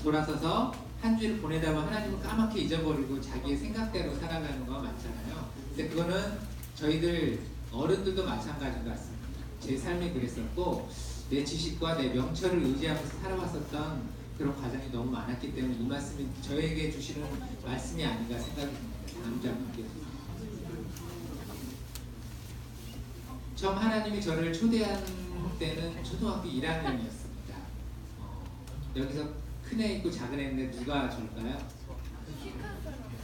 돌아서서 한 주를 보내다 보면 하나님을 까맣게 잊어버리고 자기의 생각대로 살아가는 거 많잖아요. 근데 그거는 저희들 어른들도 마찬가지인 것 같습니다. 제 삶이 그랬었고 내 지식과 내 명철을 의지하면서 살아왔었던 그런 과정이 너무 많았기 때문에 이 말씀이 저에게 주시는 말씀이 아닌가 생각이 듭니다. 다음 장 볼게요. 처음 하나님이 저를 초대한 때는 초등학교 1학년이었습니다. 여기서 큰 애 있고 작은 애 있는데 누가 저일까요?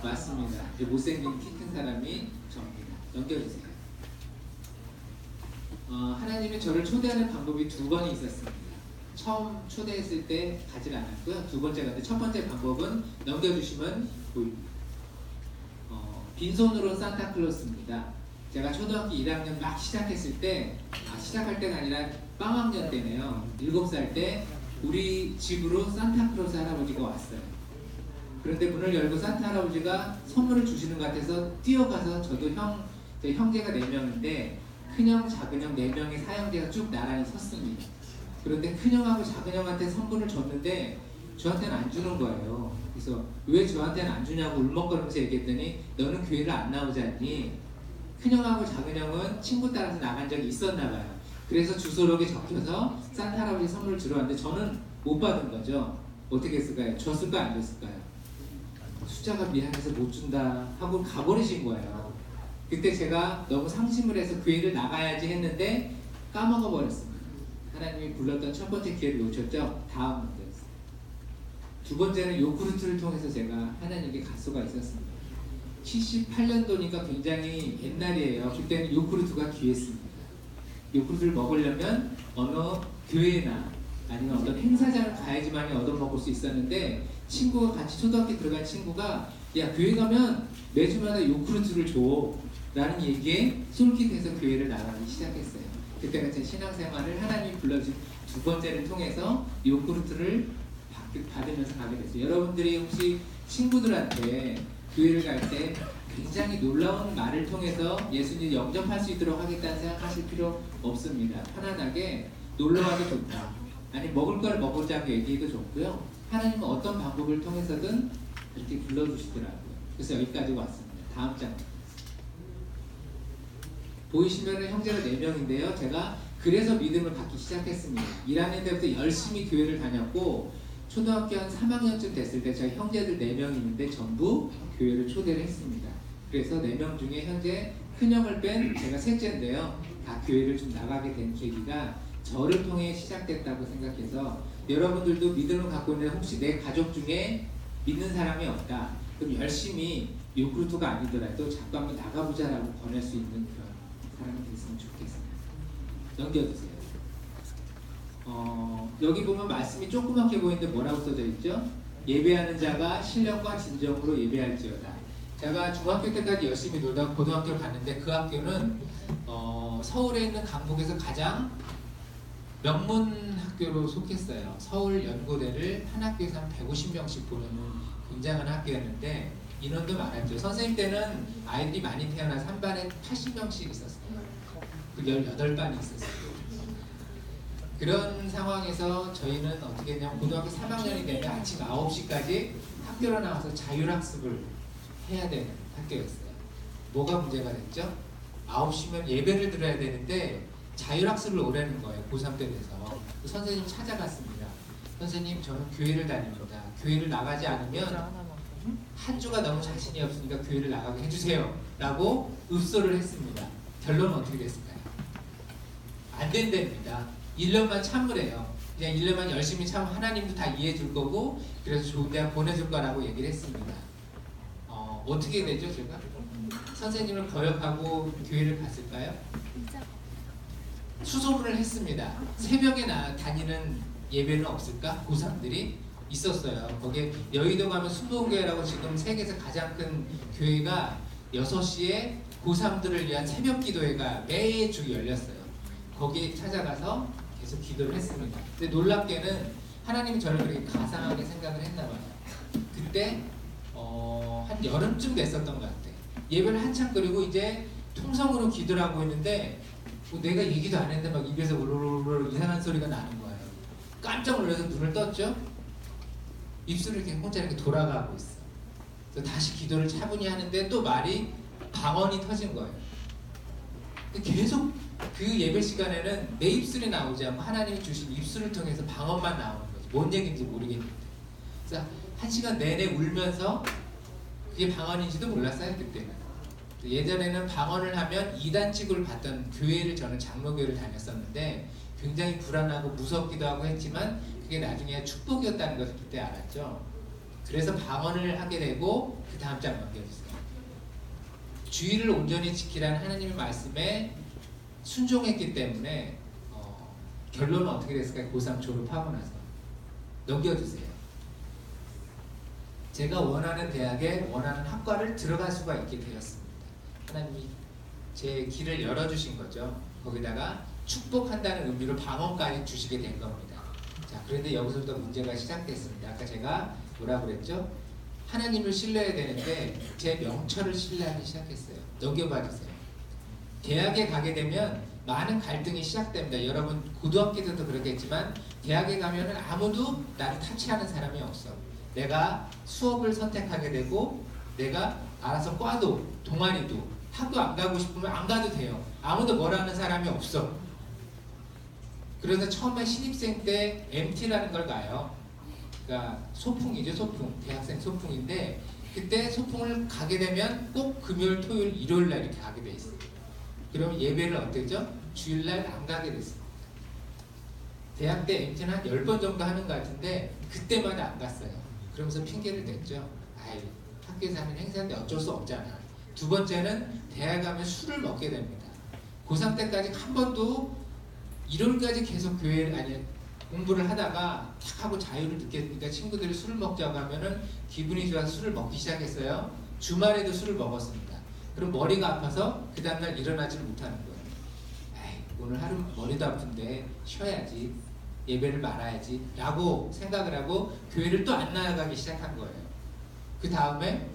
맞습니다. 못생긴 키 큰 사람이 저입니다. 넘겨주세요. 하나님이 저를 초대하는 방법이 두 번이 있었습니다. 처음 초대했을 때 가지 않았고요. 두 번째 갔는데 첫 번째 방법은 넘겨주시면 보입니다. 빈손으로 산타클로스입니다. 제가 초등학교 1학년 막 시작했을 때, 시작할 때가 아니라 빵학년 때네요. 7살 때 우리 집으로 산타클로스 할아버지가 왔어요. 그런데 문을 열고 산타 할아버지가 선물을 주시는 것 같아서 뛰어가서 저도 제 형제가 4명인데 큰형, 작은형 4명의 사형제가 쭉 나란히 섰습니다. 그런데 큰형하고 작은형한테 선물을 줬는데 저한테는 안 주는 거예요. 그래서 왜 저한테는 안 주냐고 울먹거리면서 얘기했더니 너는 교회를 안 나오지 않니? 큰형하고 작은형은 친구 따라서 나간 적이 있었나 봐요. 그래서 주소록에 적혀서 산타 할아버지 선물을 주러 왔는데 저는 못 받은 거죠. 어떻게 했을까요? 줬을까요? 안 줬을까요? 숫자가 미안해서 못 준다 하고 가버리신 거예요. 그때 제가 너무 상심을 해서 교회를 나가야지 했는데 까먹어 버렸습니다. 하나님이 불렀던 첫 번째 기회를 놓쳤죠. 다음 문제였어요. 두 번째는 요구르트를 통해서 제가 하나님께 갈 수가 있었습니다. 78년도니까 굉장히 옛날이에요. 그때는 요구르트가 귀했습니다. 요구르트를 먹으려면 어느 교회나 아니면 어떤 행사장을 가야지만 얻어먹을 수 있었는데 친구가 같이 초등학교 들어간 친구가 야 교회 가면 매주마다 요구르트를 줘 라는 얘기에 솔깃해서 교회를 나가기 시작했어요. 그때가 제 신앙생활을 하나님이 불러준 두 번째를 통해서 요구르트를 받으면서 가게 됐어요. 여러분들이 혹시 친구들한테 교회를 갈 때 굉장히 놀라운 말을 통해서 예수님 영접할 수 있도록 하겠다는 생각하실 필요 없습니다. 편안하게 놀러와도 좋다. 아니 먹을 걸 먹으자고 얘기해도 좋고요. 하나님은 어떤 방법을 통해서든 이렇게 불러주시더라고요. 그래서 여기까지 왔습니다. 다음 장 보이시면 형제가 4명인데요. 제가 그래서 믿음을 갖기 시작했습니다. 1학년 때부터 열심히 교회를 다녔고 초등학교 한 3학년쯤 됐을 때 저희 형제들 4명이 있는데 전부 교회를 초대를 했습니다. 그래서 4명 중에 현재 큰형을 뺀 제가 셋째인데요. 다 교회를 좀 나가게 된 계기가 저를 통해 시작됐다고 생각해서 여러분들도 믿음을 갖고 있는 혹시 내 가족 중에 믿는 사람이 없다. 그럼 열심히 요구르트가 아니더라도 자꾸 한번 나가보자라고 권할 수 있는 그런 사람이 됐으면 좋겠습니다. 넘겨주세요. 여기 보면 말씀이 조그맣게 보이는데 뭐라고 써져 있죠? 예배하는 자가 신령과 진정으로 예배할지어다. 제가 중학교 때까지 열심히 놀다가 고등학교를 갔는데 그 학교는 서울에 있는 강북에서 가장 명문 학교로 속했어요. 서울연고대를 한 학교에서 한 150명씩 보내는 굉장한 학교였는데 인원도 많았죠. 선생님 때는 아이들이 많이 태어나서 한 반에 80명씩 있었어요. 그 18반이 있었어요. 그런 상황에서 저희는 어떻게 했냐면 고등학교 3학년이 되면 아침 9시까지 학교로 나와서 자율학습을 해야 되는 학교였어요. 뭐가 문제가 됐죠? 9시면 예배를 들어야 되는데 자율학습을 오라는 거예요. 고3 때 돼서. 선생님 찾아갔습니다. 선생님 저는 교회를 다닙니다. 교회를 나가지 않으면 한 주가 너무 자신이 없으니까 교회를 나가게 해주세요 라고 읍소를 했습니다. 결론은 어떻게 됐을까요? 안 된답니다. 1년만 참으래요. 그냥 1년만 열심히 참으면 하나님도 다 이해해 줄 거고 그래서 좋은 대학 보내줄 거라고 얘기를 했습니다. 어떻게 되죠 제가? 선생님을 거역하고 교회를 갔을까요? 수소문을 했습니다. 새벽에 다니는 예배는 없을까? 고3들이 있었어요. 거기에 여의도 가면 순복음교회라고 지금 세계에서 가장 큰 교회가 6시에 고3들을 위한 새벽 기도회가 매주 열렸어요. 거기에 찾아가서 계속 기도를 했습니다. 근데 놀랍게는 하나님이 저를 그렇게 가상하게 생각을 했나 봐요. 그때 한 여름쯤 됐었던 것 같아요. 예배를 한참 끓이고 이제 통성으로 기도를 하고 있는데 내가 얘기도 안 했는데 막 입에서 우르르르 이상한 소리가 나는 거예요. 깜짝 놀라서 눈을 떴죠. 입술을 이렇게 혼자 이렇게 돌아가고 있어. 그래서 다시 기도를 차분히 하는데 또 말이 방언이 터진 거예요. 계속 그 예배 시간에는 내 입술이 나오지 않고 하나님이 주신 입술을 통해서 방언만 나오는 거지. 뭔 얘기인지 모르겠는데. 그래서 1시간 내내 울면서 그게 방언인지도 몰랐어요, 그때는. 예전에는 방언을 하면 이단 취급을 받던 교회를, 저는 장로교회를 다녔었는데 굉장히 불안하고 무섭기도 하고 했지만 그게 나중에 축복이었다는 것을 그때 알았죠. 그래서 방언을 하게 되고 그 다음 장 넘겨주세요. 주의를 온전히 지키라는 하나님의 말씀에 순종했기 때문에 결론은 어떻게 됐을까요? 고3 졸업하고 나서 넘겨주세요. 제가 원하는 대학에 원하는 학과를 들어갈 수가 있게 되었습니다. 하나님이 제 길을 열어주신 거죠. 거기다가 축복한다는 의미로 방언까지 주시게 된 겁니다. 자, 그런데 여기서부터 문제가 시작됐습니다. 아까 제가 뭐라고 그랬죠? 하나님을 신뢰해야 되는데 제 명철을 신뢰하기 시작했어요. 넘겨봐 주세요. 대학에 가게 되면 많은 갈등이 시작됩니다. 여러분 고등학교 때도 그렇겠지만 대학에 가면 아무도 나를 타치하는 사람이 없어. 내가 수업을 선택하게 되고 내가 알아서 과도 동아리도 학교 안 가고 싶으면 안 가도 돼요. 아무도 뭐라 하는 사람이 없어. 그래서 처음에 신입생 때 MT라는 걸 가요. 그러니까 소풍이죠, 소풍. 대학생 소풍인데 그때 소풍을 가게 되면 꼭 금요일, 토요일, 일요일 날 이렇게 가게 돼 있어요. 그러면 예배를 어땠죠? 주일날 안 가게 됐습니다. 대학 때 MT는 한 10번 정도 하는 것 같은데 그때마다 안 갔어요. 그러면서 핑계를 댔죠. 아이, 학교에서 하는 행사인데 어쩔 수 없잖아. 두 번째는 대학 가면 술을 먹게 됩니다. 고3 때까지 한 번도 일요일까지 계속 공부를 하다가 탁 하고 자유를 느꼈으니까 친구들이 술을 먹자고 하면은 기분이 좋아서 술을 먹기 시작했어요. 주말에도 술을 먹었습니다. 그럼 머리가 아파서 그 다음날 일어나지를 못하는 거예요. 에이, 오늘 하루 머리도 아픈데 쉬어야지, 예배를 말아야지 라고 생각을 하고 교회를 또 안 나가기 시작한 거예요. 그 다음에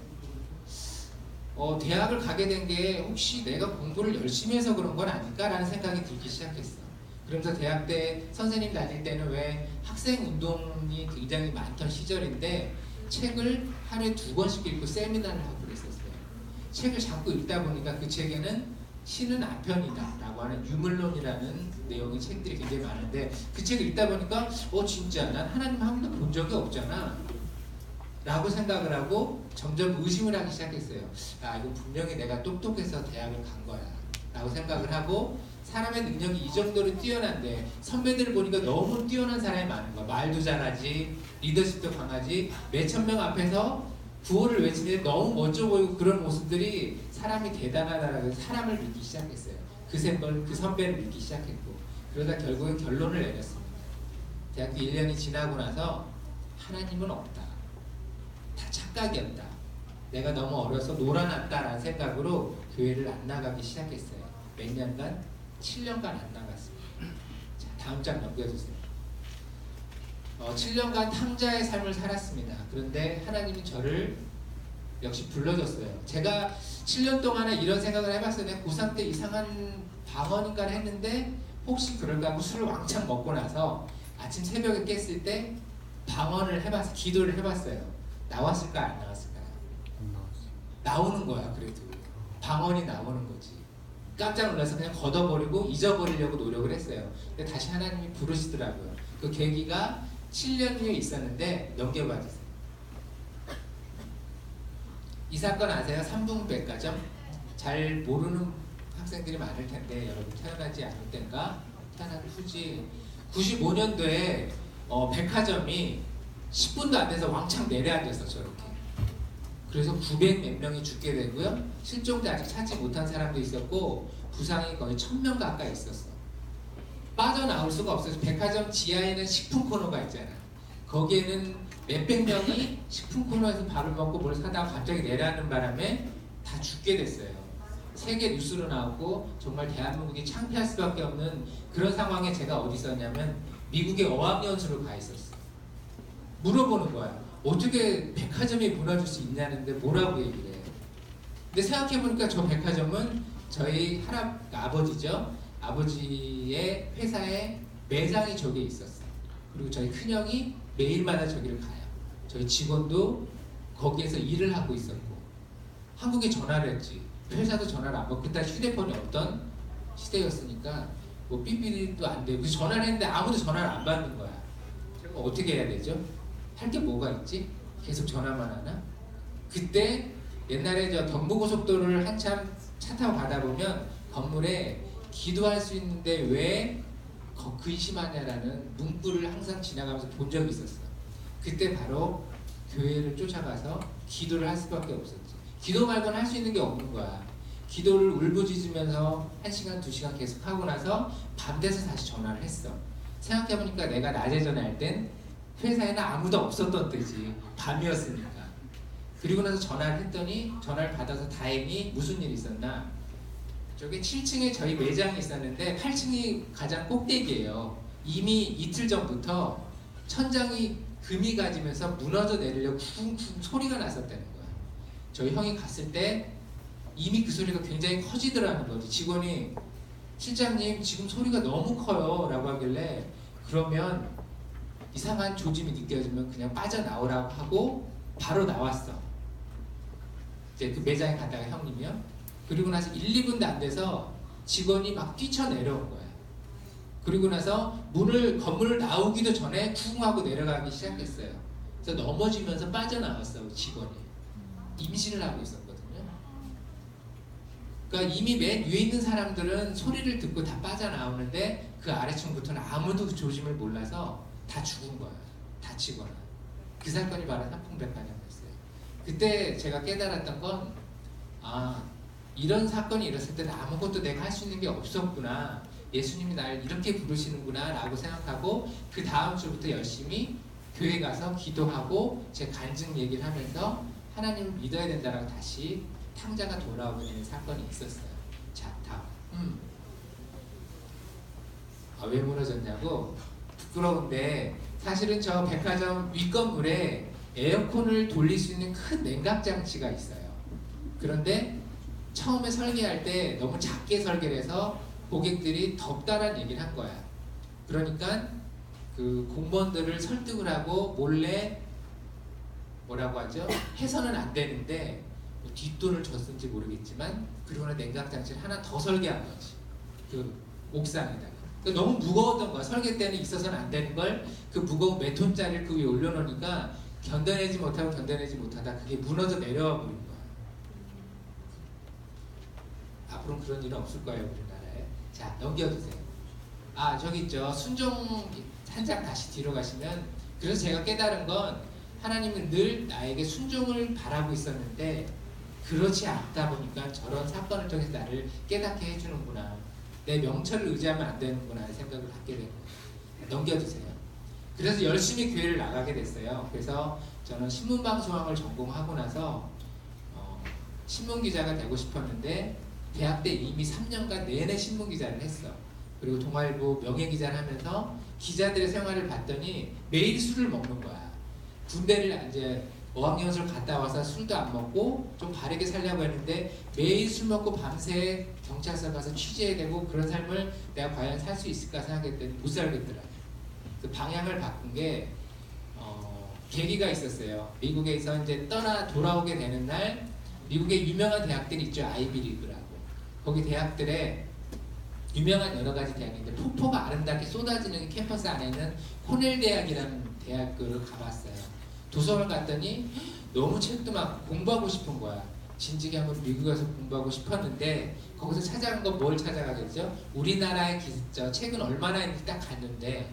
대학을 가게 된 게 혹시 내가 공부를 열심히 해서 그런 건 아닐까라는 생각이 들기 시작했어. 그러면서 대학 때 선생님 다닐 때는 왜 학생 운동이 굉장히 많던 시절인데 책을 하루에 2권씩 읽고 세미나를 하고 그랬었어요. 책을 자꾸 읽다 보니까 그 책에는 신은 아편이다 라고 하는 유물론이라는 내용의 책들이 굉장히 많은데 그 책을 읽다 보니까 진짜 난 하나님 한 번도 본 적이 없잖아 라고 생각을 하고 점점 의심을 하기 시작했어요. 이거 분명히 내가 똑똑해서 대학을 간 거야 라고 생각을 하고 사람의 능력이 이 정도로 뛰어난데 선배들을 보니까 너무 뛰어난 사람이 많은 거야. 말도 잘하지, 리더십도 강하지, 몇천 명 앞에서 구호를 외치는데 너무 멋져 보이고 그런 모습들이 사람이 대단하다라고 사람을 믿기 시작했어요. 그 선배를 믿기 시작했고 그러다 결국엔 결론을 내렸습니다. 대학교 1년이 지나고 나서 하나님은 없다. 다 착각이었다. 내가 너무 어려서 놀아났다라는 생각으로 교회를 안 나가기 시작했어요. 몇 년간? 7년간 안 나갔습니다. 자, 다음 장 넘겨주세요. 7년간 탕자의 삶을 살았습니다. 그런데 하나님이 저를 역시 불러줬어요. 제가 7년 동안에 이런 생각을 해봤어요. 내가 고3 때 이상한 방언인가 했는데 혹시 그럴까 하고 술을 왕창 먹고 나서 아침 새벽에 깼을 때 방언을 해봤어요. 기도를 해봤어요. 나왔을까 안 나왔을까요? 나오는 거야. 그래도 방언이 나오는 거지. 깜짝 놀라서 그냥 걷어버리고 잊어버리려고 노력을 했어요. 근데 다시 하나님이 부르시더라고요. 그 계기가 7년 후에 있었는데 넘겨봐 주세요. 이 사건 아세요? 3분 백화점? 잘 모르는 학생들이 많을 텐데 여러분 태어나지 않을 때인가? 태어난 후지 95년도에 백화점이 10분도 안 돼서 왕창 내려앉았어 저렇게. 그래서 900몇 명이 죽게 되고요. 실종자 아직 찾지 못한 사람도 있었고 부상이 거의 1000명 가까이 있었어. 빠져나올 수가 없어서 백화점 지하에는 식품 코너가 있잖아. 거기에는 몇백 명이 식품 코너에서 밥을 먹고 뭘 사다가 갑자기 내려앉는 바람에 다 죽게 됐어요. 세계 뉴스로 나오고 정말 대한민국이 창피할 수밖에 없는 그런 상황에 제가 어디 있었냐면 미국의 어학연수로 가 있었어. 물어보는 거야. 어떻게 백화점이 무너질 수 있냐는데 뭐라고 얘기를 해요. 근데 생각해보니까 저 백화점은 저희 아버지죠. 아버지의 회사에 매장이 저기에 있었어요. 그리고 저희 큰형이 매일마다 저기를 가요. 저희 직원도 거기에서 일을 하고 있었고 한국에 전화를 했지. 회사도 전화를 안 받고 그때 휴대폰이 없던 시대였으니까 뭐 삐삐도 안 되고 전화를 했는데 아무도 전화를 안 받는 거야. 그럼 어떻게 해야 되죠? 할 게 뭐가 있지? 계속 전화만 하나? 그때 옛날에 저 경부고속도로를 한참 차 타고 가다 보면 건물에 기도할 수 있는데 왜 근심하냐라는 문구를 항상 지나가면서 본 적이 있었어. 그때 바로 교회를 쫓아가서 기도를 할 수밖에 없었지. 기도 말고는 할 수 있는 게 없는 거야. 기도를 울부짖으면서 1시간, 2시간 계속 하고 나서 밤 돼서 다시 전화를 했어. 생각해보니까 내가 낮에 전화할 땐 회사에는 아무도 없었던 때지. 밤이었으니까. 그리고 나서 전화를 했더니 전화를 받아서 다행히 무슨 일이 있었나? 저기 7층에 저희 매장이 있었는데 8층이 가장 꼭대기예요. 이미 이틀 전부터 천장이 금이 가지면서 무너져 내리려고 쿵쿵 소리가 났었다는 거야. 저희 형이 갔을 때 이미 그 소리가 굉장히 커지더라는 거지. 직원이 실장님 지금 소리가 너무 커요 라고 하길래 그러면 이상한 조짐이 느껴지면 그냥 빠져나오라고 하고 바로 나왔어. 이제 그 매장에 갔다가 형님이요. 그리고 나서 1, 2분도 안 돼서 직원이 막 뛰쳐내려온 거야. 그리고 나서 건물을 나오기도 전에 쿵 하고 내려가기 시작했어요. 그래서 넘어지면서 빠져나왔어 직원이. 임신을 하고 있었거든요. 그러니까 이미 맨 위에 있는 사람들은 소리를 듣고 다 빠져나오는데 그 아래층부터는 아무도 그 조짐을 몰라서 다 죽은 거야. 다치거나. 그 사건이 바로 삼풍백화점이었어요. 그때 제가 깨달았던 건 이런 사건이 일어났을 때는 아무것도 내가 할 수 있는 게 없었구나. 예수님이 날 이렇게 부르시는구나 라고 생각하고 그 다음 주부터 열심히 교회 가서 기도하고 제 간증 얘기를 하면서 하나님을 믿어야 된다라고 다시 탕자가 돌아오게 되는 사건이 있었어요. 자, 다음. 왜 무너졌냐고? 부끄러운데 사실은 저 백화점 윗건물에 에어컨을 돌릴 수 있는 큰 냉각 장치가 있어요. 그런데 처음에 설계할 때 너무 작게 설계를 해서 고객들이 덥다라는 얘기를 한 거야. 그러니까 그 공무원들을 설득을 하고 몰래 뭐라고 하죠? 해서는 안 되는데 뭐 뒷돈을 줬는지 모르겠지만 그러고는 냉각 장치를 하나 더 설계한 거지. 그 옥상에다가. 그러니까 너무 무거웠던 거야. 설계 때는 있어서는 안 되는 걸 그 무거운 몇 톤짜리를 그 위에 올려놓으니까 견뎌내지 못하다 그게 무너져 내려와 버린 거야. 앞으로는 그런 일은 없을 거예요, 우리나라에. 자, 넘겨주세요. 저기 있죠. 순종 한 장 다시 뒤로 가시면 그래서 제가 깨달은 건 하나님은 늘 나에게 순종을 바라고 있었는데 그렇지 않다 보니까 저런 사건을 통해서 나를 깨닫게 해주는구나. 내 명철을 의지하면 안 되는구나 생각을 갖게 된 거예요. 넘겨주세요. 그래서 열심히 교회를 나가게 됐어요. 그래서 저는 신문방송학을 전공하고 나서 신문기자가 되고 싶었는데 대학 때 이미 3년간 내내 신문기자를 했어. 그리고 동아일보 명예기자를 하면서 기자들의 생활을 봤더니 매일 술을 먹는 거야. 군대를 이제 어학연수를 갔다 와서 술도 안 먹고 좀 바르게 살려고 했는데 매일 술 먹고 밤새 경찰서 가서 취재해야 되고 그런 삶을 내가 과연 살 수 있을까 생각했더니 못 살겠더라고요. 그래서 방향을 바꾼 게 계기가 있었어요. 미국에서 이제 돌아오게 되는 날 미국의 유명한 대학들이 있죠. 아이비리그라고. 거기 대학들에 유명한 여러 가지 대학인데 폭포가 아름답게 쏟아지는 캠퍼스 안에 있는 코넬 대학이라는 대학을 가봤어요. 도서관 갔더니 너무 책도 막 공부하고 싶은 거야. 진즉에 한번 미국에서 공부하고 싶었는데 거기서 찾아간 건 뭘 찾아가겠죠? 우리나라의 책은 얼마나 있는지 딱 갔는데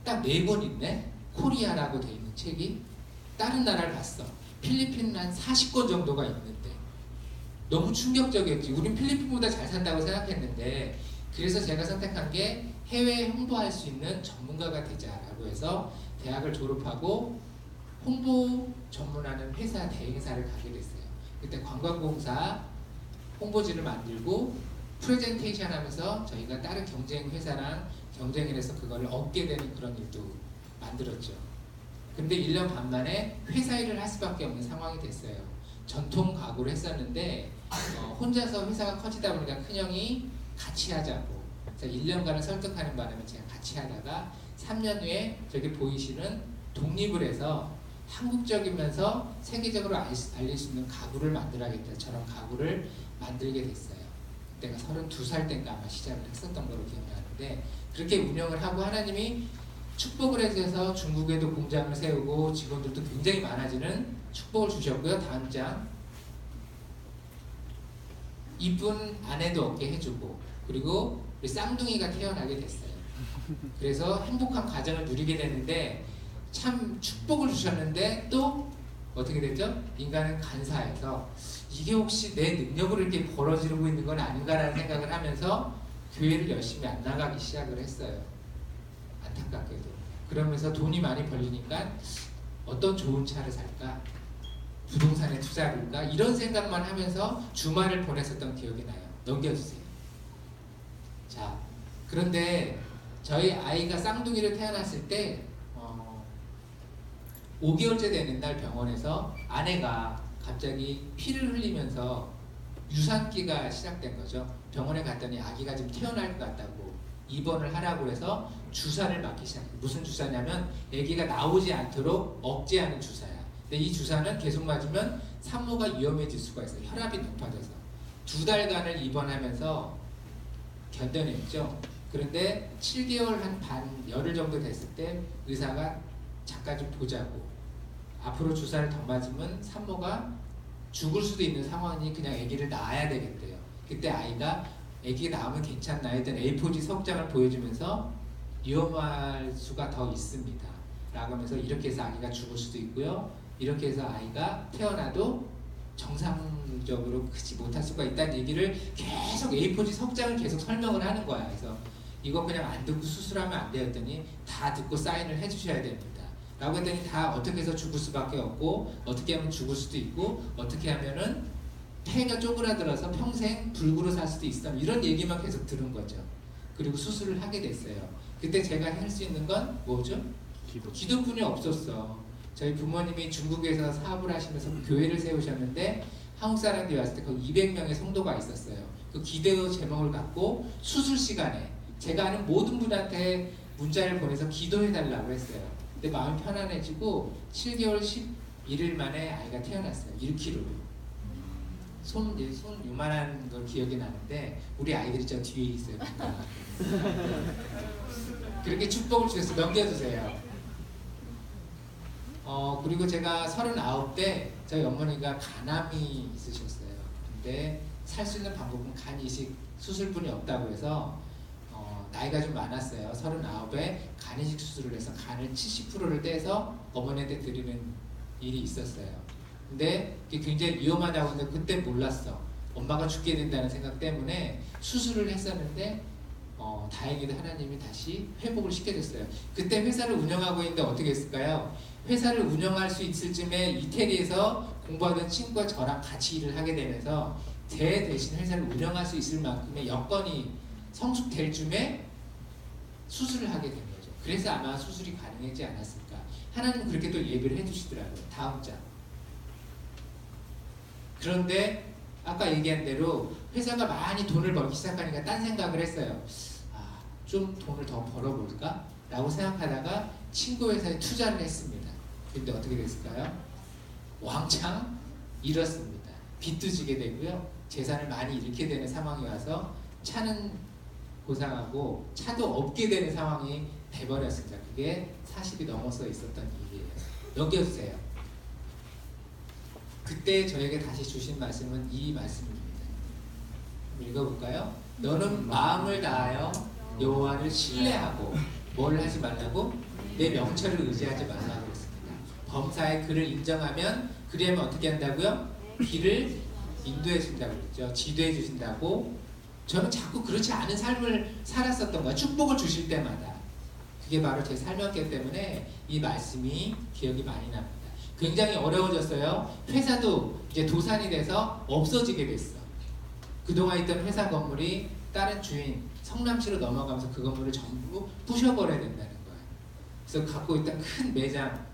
딱 4권 있네? 코리아라고 돼 있는 책이. 다른 나라를 봤어. 필리핀은 한 40권 정도가 있는데 너무 충격적이었지. 우린 필리핀보다 잘 산다고 생각했는데 그래서 제가 선택한 게 해외에 홍보할 수 있는 전문가가 되자라고 해서 대학을 졸업하고 홍보 전문하는 회사 대행사를 가게 됐어요. 그때 관광공사 홍보지를 만들고 프레젠테이션 하면서 저희가 다른 경쟁 회사랑 경쟁을 해서 그걸 얻게 되는 그런 일도 만들었죠. 근데 1년 반 만에 회사 일을 할 수밖에 없는 상황이 됐어요. 전통 가구를 했었는데 혼자서 회사가 커지다 보니까 큰형이 같이 하자고. 그래서 1년간을 설득하는 바람에 제가 같이 하다가 3년 후에 저기 보이시는 독립을 해서 한국적이면서 세계적으로 알릴 수 있는 가구를 만들어야겠다. 저런 가구를 만들게 됐어요. 그때가 32살 때인가 아마 시작을 했었던 걸로 기억나는데 그렇게 운영을 하고 하나님이 축복을 해주셔서 중국에도 공장을 세우고 직원들도 굉장히 많아지는 축복을 주셨고요. 다음 장. 이쁜 아내도 얻게 해주고 그리고 우리 쌍둥이가 태어나게 됐어요. 그래서 행복한 가정을 누리게 되는데 참 축복을 주셨는데 또 어떻게 됐죠? 인간은 간사해서 이게 혹시 내 능력으로 이렇게 벌어지고 있는 건 아닌가라는 생각을 하면서 교회를 열심히 안 나가기 시작을 했어요. 안타깝게도. 그러면서 돈이 많이 벌리니까 어떤 좋은 차를 살까? 부동산에 투자할까? 이런 생각만 하면서 주말을 보냈었던 기억이 나요. 넘겨주세요. 자, 그런데 저희 아이가 쌍둥이를 태어났을 때 5개월째 되는 날 병원에서 아내가 갑자기 피를 흘리면서 유산기가 시작된 거죠. 병원에 갔더니 아기가 지금 태어날 것 같다고 입원을 하라고 해서 주사를 맞기 시작해요. 무슨 주사냐면 아기가 나오지 않도록 억제하는 주사야. 근데 이 주사는 계속 맞으면 산모가 위험해질 수가 있어요. 혈압이 높아져서 2달간을 입원하면서 견뎌냈죠. 그런데 7개월 한 반 열흘 정도 됐을 때 의사가 잠깐 좀 보자고 앞으로 주사를 더 맞으면 산모가 죽을 수도 있는 상황이 그냥 아기를 낳아야 되겠대요. 그때 아이가 아기가 나오면 괜찮나 했던 A4지 석장을 보여주면서 위험할 수가 더 있습니다 라고 하면서 이렇게 해서 아기가 죽을 수도 있고요, 이렇게 해서 아이가 태어나도 정상적으로 크지 못할 수가 있다는 얘기를 계속 A4지 석장을 계속 설명을 하는 거야. 그래서 이거 그냥 안 듣고 수술하면 안 되었더니 다 듣고 사인을 해주셔야 됩니다 라고 했더니 다 어떻게 해서 죽을 수밖에 없고 어떻게 하면 죽을 수도 있고 어떻게 하면은 폐가 쪼그라들어서 평생 불구로 살 수도 있어, 이런 얘기만 계속 들은 거죠. 그리고 수술을 하게 됐어요. 그때 제가 할 수 있는 건 뭐죠? 기도뿐이 없었어. 저희 부모님이 중국에서 사업을 하시면서 교회를 세우셨는데 한국 사람들이 왔을 때 거기 200명의 성도가 있었어요. 그 기도 제목을 갖고 수술 시간에 제가 아는 모든 분한테 문자를 보내서 기도해달라고 했어요. 근데 마음이 편안해지고 7개월 11일 만에 아이가 태어났어요. 1kg. 손 요만한 걸 기억이 나는데 우리 아이들이 저 뒤에 있어요. 그렇게 축복을 주셔서 넘겨주세요. 그리고 제가 39때 저희 어머니가 간암이 있으셨어요. 근데 살 수 있는 방법은 간 이식 수술뿐이 없다고 해서 나이가 좀 많았어요. 39에 간 이식 수술을 해서 간을 70%를 떼서 어머니한테 드리는 일이 있었어요. 근데 그게 굉장히 위험하다고 했는데 그때 몰랐어. 엄마가 죽게 된다는 생각 때문에 수술을 했었는데 다행히도 하나님이 다시 회복을 시켜줬어요. 그때 회사를 운영하고 있는데 어떻게 했을까요? 회사를 운영할 수 있을 쯤에 이태리에서 공부하던 친구가 저랑 같이 일을 하게 되면서 제 대신 회사를 운영할 수 있을 만큼의 여건이 성숙될 쯤에 수술을 하게 된 거죠. 그래서 아마 수술이 가능하지 않았을까. 하나님은 그렇게 또 예비를 해주시더라고요. 다음 장. 그런데 아까 얘기한 대로 회사가 많이 돈을 벌기 시작하니까 딴 생각을 했어요. 좀 돈을 더 벌어볼까? 라고 생각하다가 친구 회사에 투자를 했습니다. 근데 어떻게 됐을까요? 왕창 잃었습니다. 빚도 지게 되고요, 재산을 많이 잃게 되는 상황이 와서 차는 고상하고 차도 없게 되는 상황이 돼버렸습니다. 그게 40이 넘어서 있었던 일이에요. 넘겨주세요. 그때 저에게 다시 주신 말씀은 이 말씀입니다. 읽어볼까요? 너는 마음을 다하여 여호와를 신뢰하고 뭘 하지 말라고? 내 명철을 의지하지 말라고 했습니다. 범사에 그를 인정하면 그러면 어떻게 한다고요? 길을 인도해 준다고 그랬죠. 지도해 주신다고. 저는 자꾸 그렇지 않은 삶을 살았었던 거예요. 축복을 주실 때마다. 그게 바로 제 삶이었기 때문에 이 말씀이 기억이 많이 납니다. 굉장히 어려워졌어요. 회사도 이제 도산이 돼서 없어지게 됐어. 그동안 있던 회사 건물이 다른 주인 성남시로 넘어가면서 그 건물을 전부 부셔버려야 된다는 거예요. 그래서 갖고 있던 큰 매장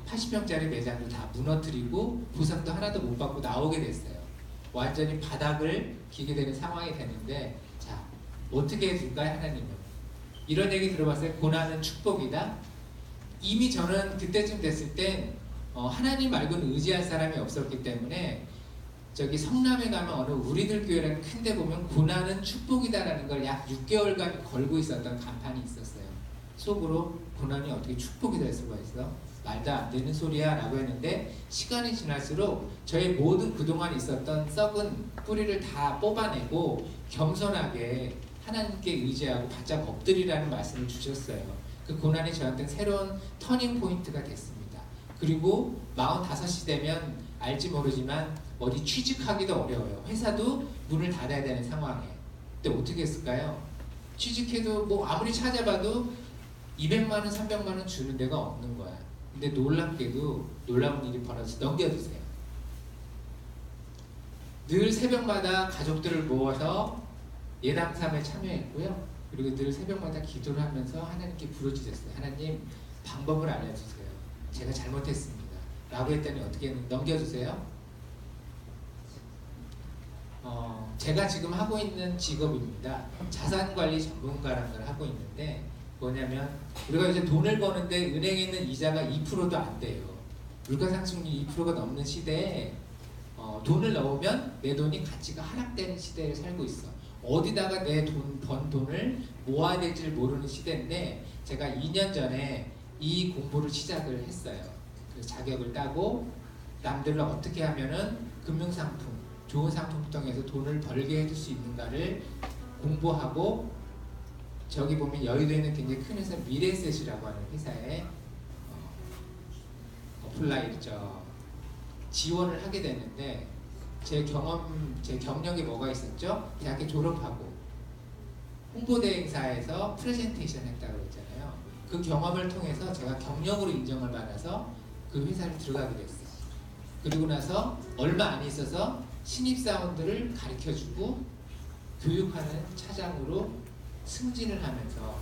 80평짜리 매장도 다 무너뜨리고 보상도 하나도 못 받고 나오게 됐어요. 완전히 바닥을 기게 되는 상황이 됐는데, 자, 어떻게 해줄까요? 하나님은 이런 얘기 들어봤어요. 고난은 축복이다. 이미 저는 그때쯤 됐을 때 하나님 말고는 의지할 사람이 없었기 때문에 저기 성남에 가면 어느 우리들 교회라는 큰데 보면 고난은 축복이다라는 걸 약 6개월간 걸고 있었던 간판이 있었어요. 속으로 고난이 어떻게 축복이 될 수가 있어? 말도 안 되는 소리야 라고 했는데 시간이 지날수록 저의 모든 그동안 있었던 썩은 뿌리를 다 뽑아내고 겸손하게 하나님께 의지하고 바짝 엎드리라는 말씀을 주셨어요. 그 고난이 저한테는 새로운 터닝 포인트가 됐습니다. 그리고 45이 되면 알지 모르지만 어디 취직하기도 어려워요. 회사도 문을 닫아야 되는 상황에. 근데 어떻게 했을까요? 취직해도 뭐 아무리 찾아봐도 200만 원, 300만 원 주는 데가 없는 거야. 근데 놀랍게도 놀라운 일이 벌어져서 넘겨주세요. 늘 새벽마다 가족들을 모아서 예당삼에 참여했고요. 그리고 늘 새벽마다 기도를 하면서 하나님께 부르짖었어요. 하나님 방법을 알려주세요. 제가 잘못했습니다. 라고 했더니 어떻게 했는지 넘겨주세요. 제가 지금 하고 있는 직업입니다. 자산관리 전문가라는 걸 하고 있는데 뭐냐면 우리가 이제 돈을 버는데 은행에 있는 이자가 2%도 안 돼요. 물가상승률이 2%가 넘는 시대에 돈을 넣으면 내 돈이 가치가 하락되는 시대에 살고 있어. 어디다가 내 번 돈을 모아야 될지를 모르는 시대인데 제가 2년 전에 이 공부를 시작을 했어요. 그래서 자격을 따고 남들을 어떻게 하면은 금융상품, 좋은 상품 통해서 돈을 벌게 해줄 수 있는가를 공부하고 저기 보면 여의도에 있는 굉장히 큰 회사 미래셋이라고 하는 회사에 지원을 하게 됐는데 제 경력이 뭐가 있었죠? 대학교 졸업하고 홍보대 행사에서 프레젠테이션 했다고 했잖아요. 그 경험을 통해서 제가 경력으로 인정을 받아서 그 회사를 들어가게 됐어요. 그리고 나서 얼마 안 있어서 신입사원들을 가르쳐주고 교육하는 차장으로 승진을 하면서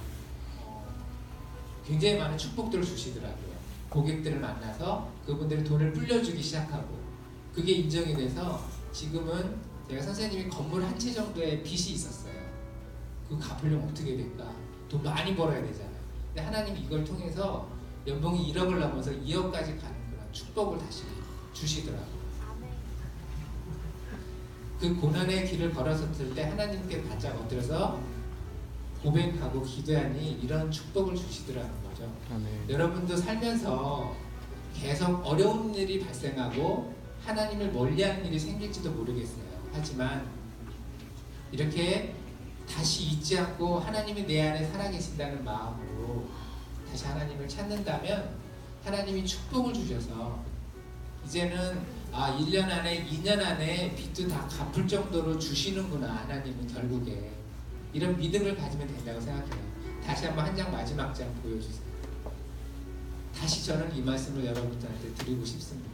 굉장히 많은 축복들을 주시더라고요. 고객들을 만나서 그분들이 돈을 불려주기 시작하고 그게 인정이 돼서 지금은 제가 선생님이 건물 한 채 정도의 빚이 있었어요. 그거 갚으려면 어떻게 될까? 돈 많이 벌어야 되잖아요. 근데 하나님이 이걸 통해서 연봉이 1억을 넘어서 2억까지 가는 그런 축복을 다시 주시더라고요. 그 고난의 길을 걸었을 때 하나님께 바짝 엎드려서 고백하고 기도하니 이런 축복을 주시더라는 거죠. 여러분도 살면서 계속 어려운 일이 발생하고 하나님을 멀리하는 일이 생길지도 모르겠어요. 하지만 이렇게 다시 잊지 않고 하나님이 내 안에 살아계신다는 마음으로 다시 하나님을 찾는다면 하나님이 축복을 주셔서 이제는 1년 안에 2년 안에 빚도 다 갚을 정도로 주시는구나. 하나님은 결국에 이런 믿음을 가지면 된다고 생각해요. 다시 한번 한 장 마지막 장 보여주세요. 다시 저는 이 말씀을 여러분들한테 드리고 싶습니다.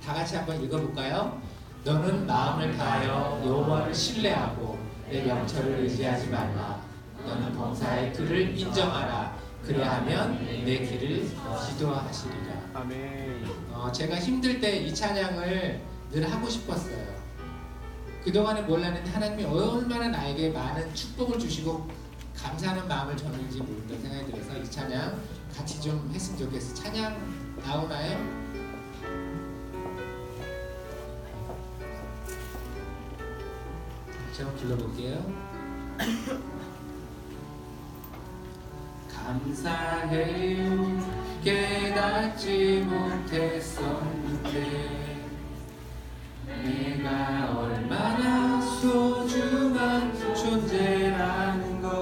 다 같이 한번 읽어볼까요? 너는 마음을 다하여 여호와를 신뢰하고 내 명철을 의지하지 말라. 너는 범사의 그를 인정하라. 그래하면 내 길을 지도하시리라. 아멘. 제가 힘들 때 이 찬양을 늘 하고 싶었어요. 그동안에 몰랐는데 하나님이 얼마나 나에게 많은 축복을 주시고 감사하는 마음을 줬는지 모른다는 생각이 들어서 이 찬양 같이 좀 했으면 좋겠어요. 찬양 나오나요? 제가 불러볼게요. 감사해요. 깨닫지 못했었는데 내가 얼마나 소중한 존재라는 걸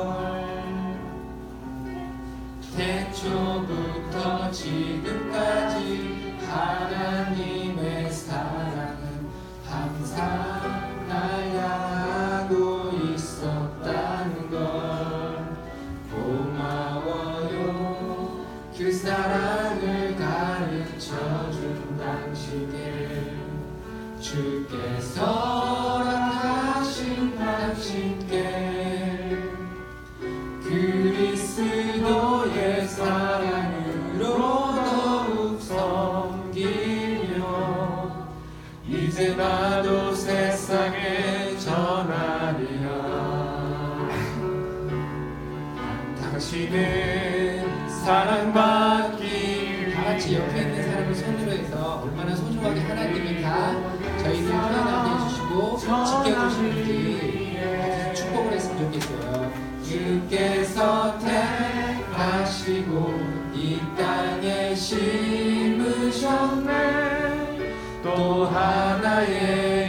태초부터 지금까지 하나님의 사랑은 항상 날 향하고 있었다는 걸 고마워요. 그 사랑을 가르쳐준 당신께 주께서 허락하신 당신께 그리스도의 사랑으로 더욱 섬기며 이제 나도 세상에 전하리라. 당신은 사랑받기. 다 같이 옆에 있는 사람을 손으로 해서 사시고 이 땅에 심으셨네. 또 하나의